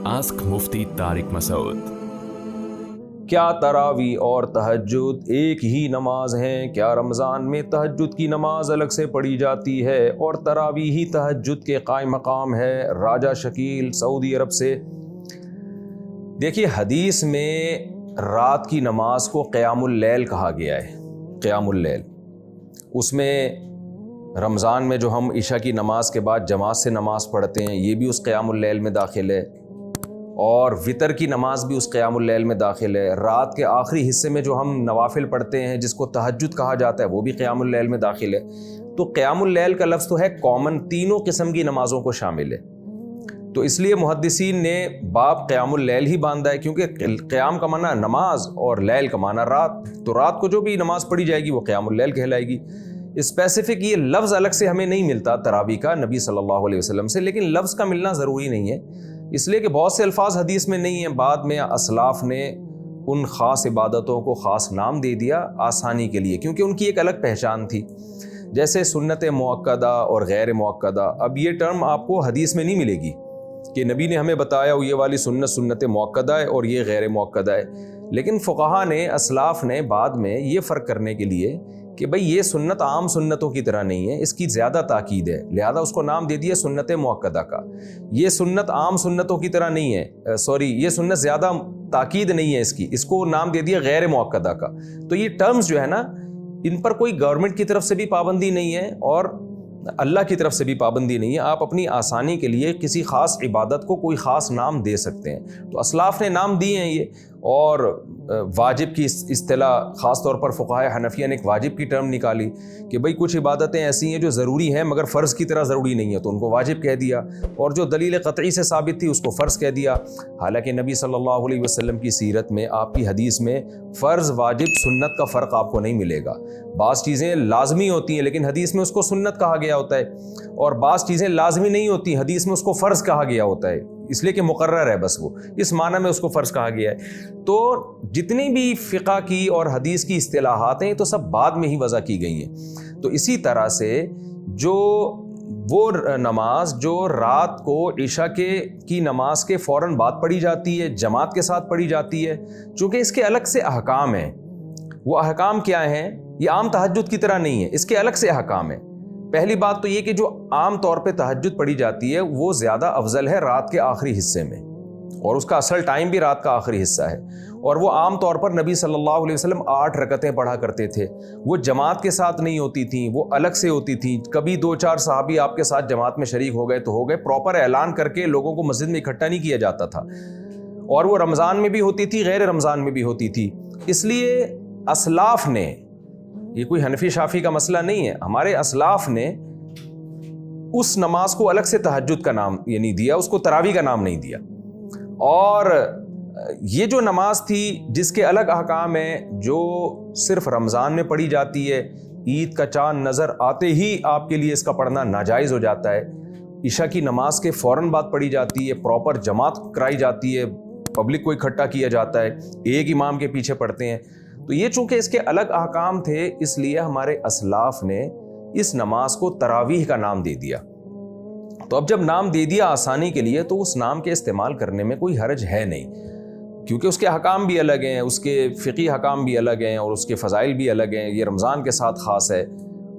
Ask Mufti Tariq Masood. کیا تراوی اور تہجد ایک ہی نماز ہیں؟ کیا رمضان میں تہجد کی نماز الگ سے پڑھی جاتی ہے اور تراوی ہی تہجد کے قائم مقام ہے؟ راجہ شکیل سعودی عرب سے۔ دیکھیے، حدیث میں رات کی نماز کو قیام اللیل کہا گیا ہے۔ قیام اللیل، اس میں رمضان میں جو ہم عشاء کی نماز کے بعد جماعت سے نماز پڑھتے ہیں، یہ بھی اس قیام اللیل میں داخل ہے، اور وطر کی نماز بھی اس قیام اللیل میں داخل ہے۔ رات کے آخری حصے میں جو ہم نوافل پڑھتے ہیں جس کو تہجد کہا جاتا ہے، وہ بھی قیام اللیل میں داخل ہے۔ تو قیام اللیل کا لفظ تو ہے کامن، تینوں قسم کی نمازوں کو شامل ہے۔ تو اس لیے محدثین نے باب قیام اللیل ہی باندھا ہے، کیونکہ قیام کا معنی نماز اور لیل کا معنی رات، تو رات کو جو بھی نماز پڑھی جائے گی وہ قیام اللیل کہلائے گی۔ اسپیسیفک یہ لفظ الگ سے ہمیں نہیں ملتا تراویح کا نبی صلی اللہ علیہ وسلم سے، لیکن لفظ کا ملنا ضروری نہیں ہے، اس لیے کہ بہت سے الفاظ حدیث میں نہیں ہیں۔ بعد میں اسلاف نے ان خاص عبادتوں کو خاص نام دے دیا آسانی کے لیے، کیونکہ ان کی ایک الگ پہچان تھی، جیسے سنت موقدہ اور غیر موقدہ۔ اب یہ ٹرم آپ کو حدیث میں نہیں ملے گی کہ نبی نے ہمیں بتایا یہ والی سنت موقدہ ہے اور یہ غیر موقدہ ہے، لیکن فقہا نے، اسلاف نے بعد میں یہ فرق کرنے کے لیے کہ بھئی یہ سنت عام سنتوں کی طرح نہیں ہے، اس کی زیادہ تاکید ہے، لہذا اس کو نام دے دیا سنت موقدہ کا۔ یہ سنت عام سنتوں کی طرح نہیں ہے، یہ سنت زیادہ تاکید نہیں ہے اس کو نام دے دیا غیر موقدہ کا۔ تو یہ ٹرمز جو ہے نا، ان پر کوئی گورنمنٹ کی طرف سے بھی پابندی نہیں ہے اور اللہ کی طرف سے بھی پابندی نہیں ہے، آپ اپنی آسانی کے لیے کسی خاص عبادت کو کوئی خاص نام دے سکتے ہیں۔ تو اسلاف نے نام دیے ہیں یہ، اور واجب کی اصطلاح خاص طور پر فقہائے حنفیہ نے ایک واجب کی ٹرم نکالی کہ بھئی کچھ عبادتیں ایسی ہیں جو ضروری ہیں مگر فرض کی طرح ضروری نہیں ہے، تو ان کو واجب کہہ دیا، اور جو دلیل قطعی سے ثابت تھی اس کو فرض کہہ دیا۔ حالانکہ نبی صلی اللہ علیہ وسلم کی سیرت میں، آپ کی حدیث میں فرض واجب سنت کا فرق آپ کو نہیں ملے گا۔ بعض چیزیں لازمی ہوتی ہیں لیکن حدیث میں اس کو سنت کہا گیا ہوتا ہے، اور بعض چیزیں لازمی نہیں ہوتی، حدیث میں اس کو فرض کہا گیا ہوتا ہے، اس لیے کہ مقرر ہے، بس وہ اس معنی میں اس کو فرض کہا گیا ہے۔ تو جتنی بھی فقہ کی اور حدیث کی اصطلاحات ہیں تو سب بعد میں ہی وضع کی گئی ہیں۔ تو اسی طرح سے جو وہ نماز جو رات کو عشاء کی نماز کے فوراً بعد پڑھی جاتی ہے، جماعت کے ساتھ پڑھی جاتی ہے، چونکہ اس کے الگ سے احکام ہیں۔ وہ احکام کیا ہیں؟ یہ عام تہجد کی طرح نہیں ہے، اس کے الگ سے احکام ہیں۔ پہلی بات تو یہ کہ جو عام طور پہ تہجد پڑھی جاتی ہے وہ زیادہ افضل ہے رات کے آخری حصے میں، اور اس کا اصل ٹائم بھی رات کا آخری حصہ ہے، اور وہ عام طور پر نبی صلی اللہ علیہ وسلم 8 رکعتیں پڑھا کرتے تھے۔ وہ جماعت کے ساتھ نہیں ہوتی تھیں، وہ الگ سے ہوتی تھیں۔ کبھی 2-4 صحابی آپ کے ساتھ جماعت میں شریک ہو گئے تو ہو گئے، پراپر اعلان کر کے لوگوں کو مسجد میں اکٹھا نہیں کیا جاتا تھا، اور وہ رمضان میں بھی ہوتی تھی، غیر رمضان میں بھی ہوتی تھی۔ اس لیے اسلاف نے، یہ کوئی حنفی شافی کا مسئلہ نہیں ہے، ہمارے اسلاف نے اس نماز کو الگ سے تہجد کا نام یعنی دیا، اس کو تراویح کا نام نہیں دیا۔ اور یہ جو نماز تھی جس کے الگ احکام ہیں، جو صرف رمضان میں پڑھی جاتی ہے، عید کا چاند نظر آتے ہی آپ کے لیے اس کا پڑھنا ناجائز ہو جاتا ہے، عشاء کی نماز کے فوراً بعد پڑھی جاتی ہے، پراپر جماعت کرائی جاتی ہے، پبلک کو اکٹھا کیا جاتا ہے، ایک امام کے پیچھے پڑھتے ہیں۔ تو یہ چونکہ اس کے الگ احکام تھے، اس لیے ہمارے اسلاف نے اس نماز کو تراویح کا نام دے دیا۔ تو اب جب نام دے دیا آسانی کے لیے، تو اس نام کے استعمال کرنے میں کوئی حرج ہے نہیں، کیونکہ اس کے حکام بھی الگ ہیں، اس کے فقہی حکام بھی الگ ہیں، اور اس کے فضائل بھی الگ ہیں۔ یہ رمضان کے ساتھ خاص ہے،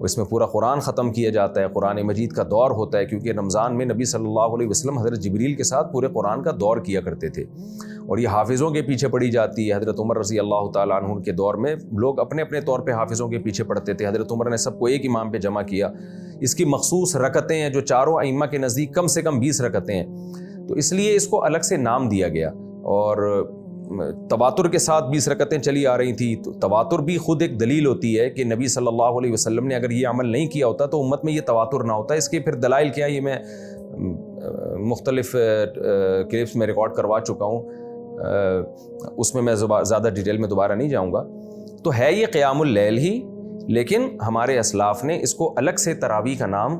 اس میں پورا قرآن ختم کیا جاتا ہے، قرآن مجید کا دور ہوتا ہے، کیونکہ رمضان میں نبی صلی اللہ علیہ وسلم حضرت جبریل کے ساتھ پورے قرآن کا دور کیا کرتے تھے، اور یہ حافظوں کے پیچھے پڑھی جاتی ہے۔ حضرت عمر رضی اللہ تعالیٰ عنہ کے دور میں لوگ اپنے اپنے طور پہ حافظوں کے پیچھے پڑھتے تھے، حضرت عمر نے سب کو ایک امام پہ جمع کیا۔ اس کی مخصوص رکعتیں ہیں جو چاروں ائمہ کے نزدیک کم سے کم 20 رکعتیں ہیں، تو اس لیے اس کو الگ سے نام دیا گیا۔ اور تواتر کے ساتھ 20 رکعتیں چلی آ رہی تھی، تو تواتر بھی خود ایک دلیل ہوتی ہے کہ نبی صلی اللہ علیہ وسلم نے اگر یہ عمل نہیں کیا ہوتا تو امت میں یہ تواتر نہ ہوتا۔ اس کے پھر دلائل کیا، یہ میں مختلف کلپس میں ریکارڈ کروا چکا ہوں، اس میں زیادہ ڈیٹیل میں دوبارہ نہیں جاؤں گا۔ تو ہے یہ قیام اللیل ہی، لیکن ہمارے اسلاف نے اس کو الگ سے تراویح کا نام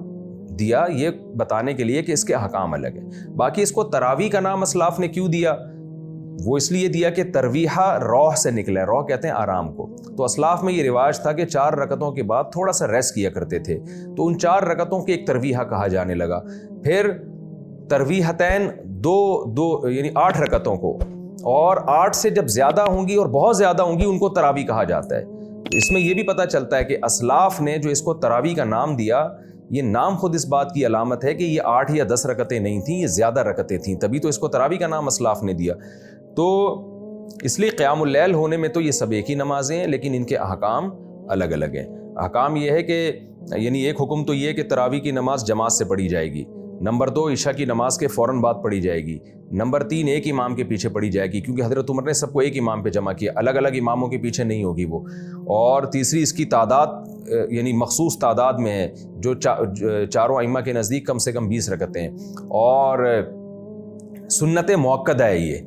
دیا، یہ بتانے کے لیے کہ اس کے احکام الگ ہیں۔ باقی اس کو تراویح کا نام اسلاف نے کیوں دیا؟ وہ اس لیے دیا کہ ترویحہ روح سے نکلا ہے، روح کہتے ہیں آرام کو۔ تو اسلاف میں یہ رواج تھا کہ 4 رکعتوں کے بعد تھوڑا سا ریسٹ کیا کرتے تھے، تو ان 4 رکعتوں کے ایک ترویحہ کہا جانے لگا۔ پھر تراویحتین دو یعنی 8 رکعتوں کو، اور 8 سے جب زیادہ ہوں گی اور بہت زیادہ ہوں گی ان کو تراویح کہا جاتا ہے۔ تو اس میں یہ بھی پتہ چلتا ہے کہ اسلاف نے جو اس کو تراویح کا نام دیا، یہ نام خود اس بات کی علامت ہے کہ یہ 8 یا 10 رکعتیں نہیں تھیں، یہ زیادہ رکعتیں تھیں، تبھی تو اس کو تراویح کا نام اسلاف نے دیا۔ تو اس لیے قیام اللیل ہونے میں تو یہ سب ایک ہی نمازیں ہیں، لیکن ان کے احکام الگ الگ ہیں۔ احکام یہ ہے کہ یعنی ایک حکم تو یہ ہے کہ تراویح کی نماز جماعت سے پڑھی جائے گی، نمبر 2 عشاء کی نماز کے فوراً بعد پڑھی جائے گی، نمبر 3 ایک امام کے پیچھے پڑھی جائے گی، کیونکہ حضرت عمر نے سب کو ایک امام پہ جمع کیا، الگ الگ اماموں کے پیچھے نہیں ہوگی وہ، اور تیسری اس کی تعداد یعنی مخصوص تعداد میں ہے، جو چاروں ائمہ کے نزدیک کم سے کم 20 رکعتیں ہیں، اور سنت موقدہ ہے یہ،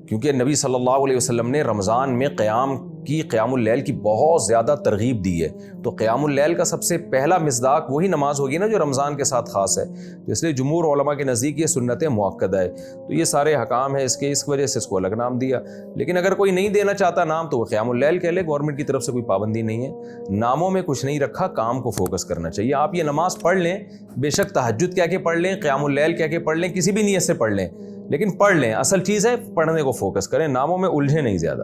کیونکہ نبی صلی اللہ علیہ وسلم نے رمضان میں قیام اللیل کی بہت زیادہ ترغیب دی ہے، تو قیام اللیل کا سب سے پہلا مصداق وہی نماز ہوگی نا جو رمضان کے ساتھ خاص ہے، تو اس لیے جمہور علماء کے نزدیک یہ سنت موقدہ ہے۔ تو یہ سارے حکام ہیں اس وجہ سے اس کو الگ نام دیا، لیکن اگر کوئی نہیں دینا چاہتا نام تو وہ قیام اللیل کہہ لے، گورنمنٹ کی طرف سے کوئی پابندی نہیں ہے، ناموں میں کچھ نہیں رکھا، کام کو فوکس کرنا چاہیے۔ آپ یہ نماز پڑھ لیں، بے شک تہجد کہہ کے پڑھ لیں، قیام اللیل کہہ کے پڑھ لیں، کسی بھی نیت سے پڑھ لیں، لیکن پڑھ لیں، اصل چیز ہے پڑھنے کو فوکس کریں، ناموں میں الجھیں نہیں زیادہ۔